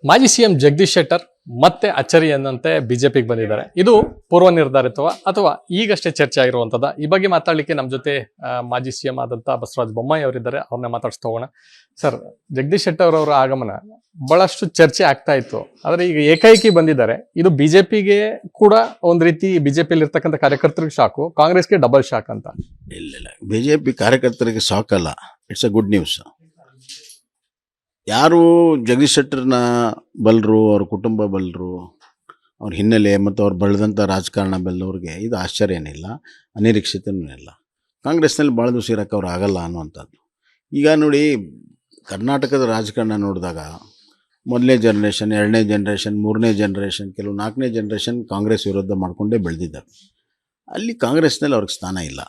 ಮಾಜಿ ಸಿಎಂ ಜಗದೀಶ್ ಶೆಟ್ಟರ್ ಮತ್ತೆ ಅಚ್ಚರಿ ಎಂದಂತೆ ಬಿಜೆಪಿಗೆ ಬಂದಿದ್ದಾರೆ. ಇದು ಪೂರ್ವ ನಿರ್ಧಾರಿತವ ಅಥವಾ ಈಗಷ್ಟೇ ಚರ್ಚೆ ಆಗಿರುವಂತದ? ಈ ಬಗ್ಗೆ ಮಾತಾಡ್ಲಿಕ್ಕೆ ನಮ್ಮ ಜೊತೆ ಮಾಜಿ ಸಿಎಂ ಆದಂತ ಬಸವರಾಜ ಬೊಮ್ಮಾಯಿ ಅವರಿದ್ದಾರೆ. ಅವ್ರನ್ನ ಮಾತಾಡ್ಸ್ತಾ ಹೋಗೋಣ. ಸರ್, ಜಗದೀಶ್ ಶೆಟ್ಟರ್ ಅವರ ಆಗಮನ ಬಹಳಷ್ಟು ಚರ್ಚೆ ಆಗ್ತಾ ಇತ್ತು. ಆದ್ರೆ ಈಗ ಏಕೈಕಿ ಬಂದಿದ್ದಾರೆ. ಇದು ಬಿಜೆಪಿಗೆ ಕೂಡ ಒಂದ್ ರೀತಿ ಬಿಜೆಪಿಯಲ್ಲಿ ಇರ್ತಕ್ಕಂಥ ಕಾರ್ಯಕರ್ತರಿಗೆ ಶಾಕು, ಕಾಂಗ್ರೆಸ್ಗೆ ಡಬಲ್ ಶಾಕ್ ಅಂತ. ಇಲ್ಲ, ಬಿಜೆಪಿ ಕಾರ್ಯಕರ್ತರಿಗೆ ಶಾಕ್ ಅಲ್ಲ, ಇಟ್ಸ್ ಅ ಗುಡ್ ನ್ಯೂಸ್. ಯಾರು ಜಗದೀಶ್ ಶೆಟ್ಟರ್ನ ಬಲ್ಲರು, ಅವ್ರ ಕುಟುಂಬ ಬಲ್ಲರು, ಅವ್ರ ಹಿನ್ನೆಲೆ ಮತ್ತು ಅವ್ರು ಬೆಳೆದಂಥ ರಾಜಕಾರಣ ಬಲ್ಲವ್ರಿಗೆ ಇದು ಆಶ್ಚರ್ಯ ಏನಿಲ್ಲ, ಅನಿರೀಕ್ಷಿತನೂ ಇಲ್ಲ. ಕಾಂಗ್ರೆಸ್ನಲ್ಲಿ ಭಾಳ ದಿವಸ ಇರೋಕ್ಕೆ ಅವ್ರು ಆಗಲ್ಲ ಅನ್ನುವಂಥದ್ದು. ಈಗ ನೋಡಿ, ಕರ್ನಾಟಕದ ರಾಜಕಾರಣ ನೋಡಿದಾಗ ಮೊದಲನೇ ಜನ್ರೇಷನ್, ಎರಡನೇ ಜನ್ರೇಷನ್, ಮೂರನೇ ಜನ್ರೇಷನ್, ಕೆಲವು ನಾಲ್ಕನೇ ಜನ್ರೇಷನ್ ಕಾಂಗ್ರೆಸ್ ವಿರೋಧ ಮಾಡಿಕೊಂಡೇ ಬೆಳೆದಿದ್ದಾರೆ. ಅಲ್ಲಿ ಕಾಂಗ್ರೆಸ್ನಲ್ಲಿ ಅವ್ರಿಗೆ ಸ್ಥಾನ ಇಲ್ಲ.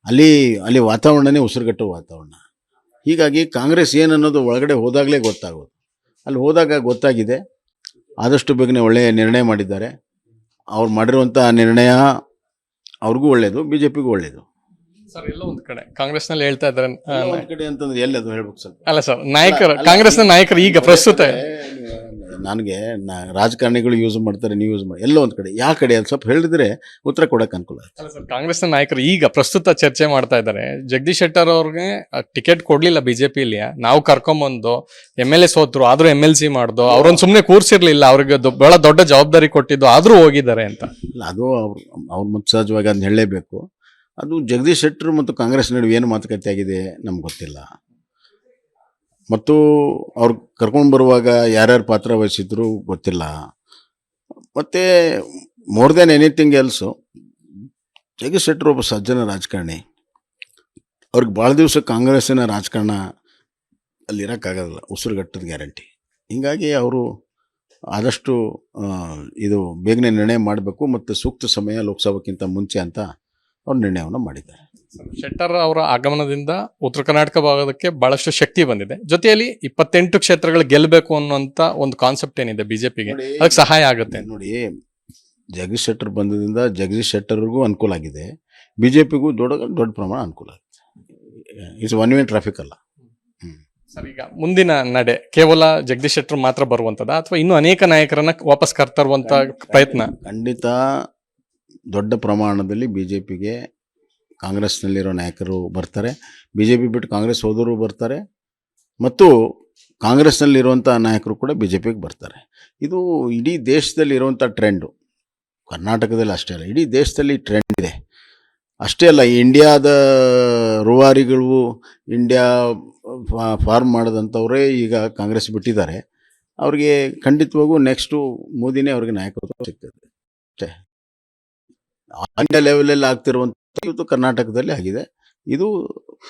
ಅಲ್ಲಿ ವಾತಾವರಣನೇ ಉಸಿರುಗಟ್ಟುವ ವಾತಾವರಣ. ಹೀಗಾಗಿ ಕಾಂಗ್ರೆಸ್ ಏನನ್ನೋದು ಒಳಗಡೆ ಹೋದಾಗಲೇ ಗೊತ್ತಾಗೋದು. ಅಲ್ಲಿ ಹೋದಾಗ ಗೊತ್ತಾಗಿದೆ. ಆದಷ್ಟು ಬೇಗನೆ ಒಳ್ಳೆಯ ನಿರ್ಣಯ ಮಾಡಿದ್ದಾರೆ. ಅವ್ರು ಮಾಡಿರುವಂಥ ನಿರ್ಣಯ ಅವ್ರಿಗೂ ಒಳ್ಳೆಯದು, ಬಿ ಜೆ ಪಿಗೂ ಒಳ್ಳೆಯದು. ಸರ್, ಎಲ್ಲೋ ಒಂದ್ ಕಡೆ ಕಾಂಗ್ರೆಸ್ನಲ್ಲಿ ಹೇಳ್ತಾ ಇದ್ದಾರೆ. ಒಂದು ಕಡೆ ಅಂತಂದ್ರೆ ಎಲ್ಲದು ಹೇಳ್ಬೇಕು ಸ್ವಲ್ಪ. ಅಲ್ಲ ಸರ್, ಕಾಂಗ್ರೆಸ್ನ ನಾಯಕರು ಈಗ ಪ್ರಸ್ತುತ ನನಗೆ ರಾಜಕಾರಣಿಗಳು ಯೂಸ್ ಮಾಡ್ತಾರೆ, ನೀವು ಯೂಸ್ ಮಾಡಿ, ಎಲ್ಲೋ ಒಂದು ಕಡೆ ಯಾವ ಕಡೆ ಅದು ಸ್ವಲ್ಪ ಹೇಳಿದ್ರೆ ಉತ್ತರ ಕೊಡೋಕೆ ಅನುಕೂಲ ಆಯ್ತು. ಅಲ್ಲ ಸರ್, ಕಾಂಗ್ರೆಸ್ನ ನಾಯಕರು ಈಗ ಪ್ರಸ್ತುತ ಚರ್ಚೆ ಮಾಡ್ತಾ ಇದ್ದಾರೆ. ಜಗದೀಶ್ ಶೆಟ್ಟರ್ ಅವ್ರಿಗೆ ಟಿಕೆಟ್ ಕೊಡ್ಲಿಲ್ಲ ಬಿಜೆಪಿಲಿ, ನಾವು ಕರ್ಕೊಂಬಂದು MLA ಸೋತ್ರು, ಆದ್ರೂ MLC ಮಾಡ್ದು, ಅವ್ರೊಂದು ಸುಮ್ಮನೆ ಕೂರ್ಸಿರ್ಲಿಲ್ಲ, ಅವ್ರಿಗೆ ಬಹಳ ದೊಡ್ಡ ಜವಾಬ್ದಾರಿ ಕೊಟ್ಟಿದ್ದು, ಆದ್ರೂ ಹೋಗಿದ್ದಾರೆ ಅಂತ. ಇಲ್ಲ, ಅದು ಅವ್ರು ಮತ್ತು ಸಹಜವಾಗಿ ಅದನ್ನ ಹೇಳಲೇಬೇಕು. ಅದು ಜಗದೀಶ್ ಶೆಟ್ಟರ್ ಮತ್ತು ಕಾಂಗ್ರೆಸ್ ನಡುವೆ ಏನು ಮಾತುಕತೆ ಆಗಿದೆ ನಮ್ಗೆ ಗೊತ್ತಿಲ್ಲ. ಮತ್ತು ಅವ್ರು ಕರ್ಕೊಂಡು ಬರುವಾಗ ಯಾರ್ಯಾರು ಪಾತ್ರ ವಹಿಸಿದ್ರು ಗೊತ್ತಿಲ್ಲ. ಮತ್ತು more than anything Ls, Jagadish Shettar ಒಬ್ಬ ಸಜ್ಜನ ರಾಜಕಾರಣಿ. ಅವ್ರಿಗೆ ಭಾಳ ದಿವಸ ಕಾಂಗ್ರೆಸ್ಸಿನ ರಾಜಕಾರಣ ಅಲ್ಲಿರೋಕ್ಕಾಗೋದಿಲ್ಲ, ಉಸಿರುಗಟ್ಟದ ಗ್ಯಾರಂಟಿ. ಹೀಗಾಗಿ ಅವರು ಆದಷ್ಟು ಇದು ಬೇಗನೆ ನಿರ್ಣಯ ಮಾಡಬೇಕು ಮತ್ತು ಸೂಕ್ತ ಸಮಯ ಲೋಕಸಭೆಗಿಂತ ಮುಂಚೆ ಅಂತ ಅವ್ರು ನಿರ್ಣಯವನ್ನು ಮಾಡಿದ್ದಾರೆ. ಶೆಟ್ಟರ್ ಅವರ ಆಗಮನದಿಂದ ಉತ್ತರ ಕರ್ನಾಟಕ ಭಾಗಕ್ಕೆ ಬಹಳಷ್ಟು ಶಕ್ತಿ ಬಂದಿದೆ. ಜೊತೆಯಲ್ಲಿ 28 ಕ್ಷೇತ್ರಗಳು ಗೆಲ್ಲಬೇಕು ಅನ್ನುವಂತ ಒಂದು ಕಾನ್ಸೆಪ್ಟ್ ಏನಿದೆ ಬಿಜೆಪಿಗೆ, ಅದಕ್ಕೆ ಸಹಾಯ ಆಗುತ್ತೆ. ನೋಡಿ, ಜಗದೀಶ್ ಶೆಟ್ಟರ್ ಬಂದದಿಂದ ಜಗದೀಶ್ ಶೆಟ್ಟರ್ಗೂ ಅನುಕೂಲ ಆಗಿದೆ, ಬಿಜೆಪಿಗೂ ದೊಡ್ಡ ಪ್ರಮಾಣ ಅನುಕೂಲ ಆಗುತ್ತೆ. ಇಟ್ಸ್ ಒನ್ ವೇ ಟ್ರಾಫಿಕ್ ಅಲ್ಲ. ಸರ್, ಈಗ ಮುಂದಿನ ನಡೆ ಕೇವಲ ಜಗದೀಶ್ ಶೆಟ್ಟರ್ ಮಾತ್ರ ಬರುವಂತದ ಅಥವಾ ಇನ್ನೂ ಅನೇಕ ನಾಯಕರನ್ನ ವಾಪಸ್ ಕರ್ತರುವಂತ ಪ್ರಯತ್ನ? ಖಂಡಿತ ದೊಡ್ಡ ಪ್ರಮಾಣದಲ್ಲಿ ಬಿಜೆಪಿಗೆ ಕಾಂಗ್ರೆಸ್ನಲ್ಲಿರೋ ನಾಯಕರು ಬರ್ತಾರೆ. ಬಿಜೆಪಿ ಬಿಟ್ಟು ಕಾಂಗ್ರೆಸ್ ಹೋದವರು ಬರ್ತಾರೆ ಮತ್ತು ಕಾಂಗ್ರೆಸ್ನಲ್ಲಿರುವಂಥ ನಾಯಕರು ಕೂಡ ಬಿಜೆಪಿಗೆ ಬರ್ತಾರೆ. ಇದು ಇಡೀ ದೇಶದಲ್ಲಿ ಇರುವಂಥ ಟ್ರೆಂಡು. ಕರ್ನಾಟಕದಲ್ಲಿ ಅಷ್ಟೇ ಅಲ್ಲ, ಇಡೀ ದೇಶದಲ್ಲಿ ಟ್ರೆಂಡ್ ಇದೆ. ಅಷ್ಟೇ ಅಲ್ಲ, ಇಂಡಿಯಾದ ರೂವಾರಿಗಳು, ಇಂಡಿಯಾ ಫಾರ್ಮ್ ಮಾಡಿದಂಥವರೇ ಈಗ ಕಾಂಗ್ರೆಸ್ ಬಿಟ್ಟಿದ್ದಾರೆ. ಅವ್ರಿಗೆ ಖಂಡಿತವಾಗೂ ನೆಕ್ಸ್ಟು ಮೋದಿನೇ ಅವ್ರಿಗೆ ನಾಯಕತ್ವ ಸಿಗ್ತದೆ. ಅಷ್ಟೇ, ಇಂಡಿಯಾ ಲೆವೆಲಲ್ಲಿ ಆಗ್ತಿರುವಂಥ ಇವತ್ತು ಕರ್ನಾಟಕದಲ್ಲಿ ಆಗಿದೆ. ಇದು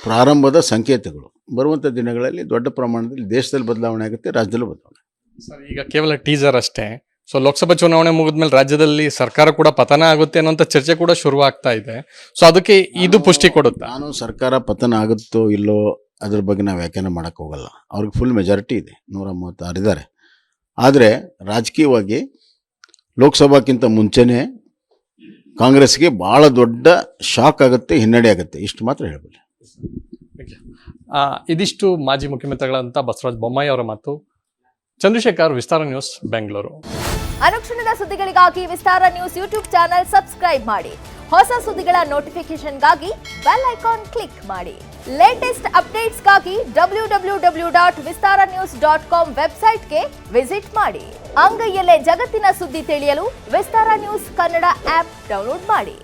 ಪ್ರಾರಂಭದ ಸಂಕೇತಗಳು. ಬರುವಂಥ ದಿನಗಳಲ್ಲಿ ದೊಡ್ಡ ಪ್ರಮಾಣದಲ್ಲಿ ದೇಶದಲ್ಲಿ ಬದಲಾವಣೆ ಆಗುತ್ತೆ, ರಾಜ್ಯದಲ್ಲೂ ಬದಲಾವಣೆ. ಸರ್, ಈಗ ಕೇವಲ ಟೀಸರ್ ಅಷ್ಟೇ. ಸೊ ಲೋಕಸಭಾ ಚುನಾವಣೆ ಮುಗಿದ್ಮೇಲೆ ರಾಜ್ಯದಲ್ಲಿ ಸರ್ಕಾರ ಕೂಡ ಪತನ ಆಗುತ್ತೆ ಅನ್ನೋಂಥ ಚರ್ಚೆ ಕೂಡ ಶುರುವಾಗ್ತಾ ಇದೆ. ಸೊ ಅದಕ್ಕೆ ಇದು ಪುಷ್ಟಿ ಕೊಡುತ್ತೆ. ನಾನು ಸರ್ಕಾರ ಪತನ ಆಗುತ್ತೋ ಇಲ್ಲೋ ಅದ್ರ ಬಗ್ಗೆ ನಾವು ವ್ಯಾಖ್ಯಾನ ಮಾಡೋಕ್ಕೆ ಹೋಗಲ್ಲ. ಅವ್ರಿಗೆ ಫುಲ್ ಮೆಜಾರಿಟಿ ಇದೆ, 136 ಇದ್ದಾರೆ. ಆದರೆ ರಾಜಕೀಯವಾಗಿ ಲೋಕಸಭಾಕ್ಕಿಂತ ಮುಂಚೆನೇ ಕಾಂಗ್ರೆಸ್ಗೆ ಭಾಳ ದೊಡ್ಡ ಶಾಕ್ ಆಗುತ್ತೆ, ಹಿನ್ನಡೆ ಆಗುತ್ತೆ, ಇಷ್ಟು ಮಾತ್ರ ಹೇಳಬಲ್ಲೆ. ಇದಿಷ್ಟು ಮಾಜಿ ಮುಖ್ಯಮಂತ್ರಿಗಳಂತ ಬಸವರಾಜ ಬೊಮ್ಮಾಯಿ ಅವರ ಮಾತು. ಚಂದ್ರಶೇಖರ್, ವಿಸ್ತಾರ ನ್ಯೂಸ್, ಬೆಂಗಳೂರು. ಅನುಕ್ಷಣದ ಸುದ್ದಿಗಳಿಗಾಗಿ ವಿಸ್ತಾರ ನ್ಯೂಸ್ ಯೂಟ್ಯೂಬ್ ಚಾನೆಲ್ ಸಬ್ಸ್ಕ್ರೈಬ್ ಮಾಡಿ. ಹೊಸ ಸುದ್ದಿಗಳ ನೋಟಿಫಿಕೇಶನ್ಗಾಗಿ ಬೆಲ್ ಐಕಾನ್ ಕ್ಲಿಕ್ ಮಾಡಿ. ಲೇಟೆಸ್ಟ್ ಅಪ್ಡೇಟ್ಸ್ಗಾಗಿ www.vistaranews.com ವೆಬ್ಸೈಟ್ಗೆ ವಿಸಿಟ್ ಮಾಡಿ. ಅಂಗೈಯಲ್ಲೇ ಜಗತ್ತಿನ ಸುದ್ದಿ ತಿಳಿಯಲು ವಿಸ್ತಾರ ನ್ಯೂಸ್ ಕನ್ನಡ ಆಪ್ ಡೌನ್ಲೋಡ್ ಮಾಡಿ.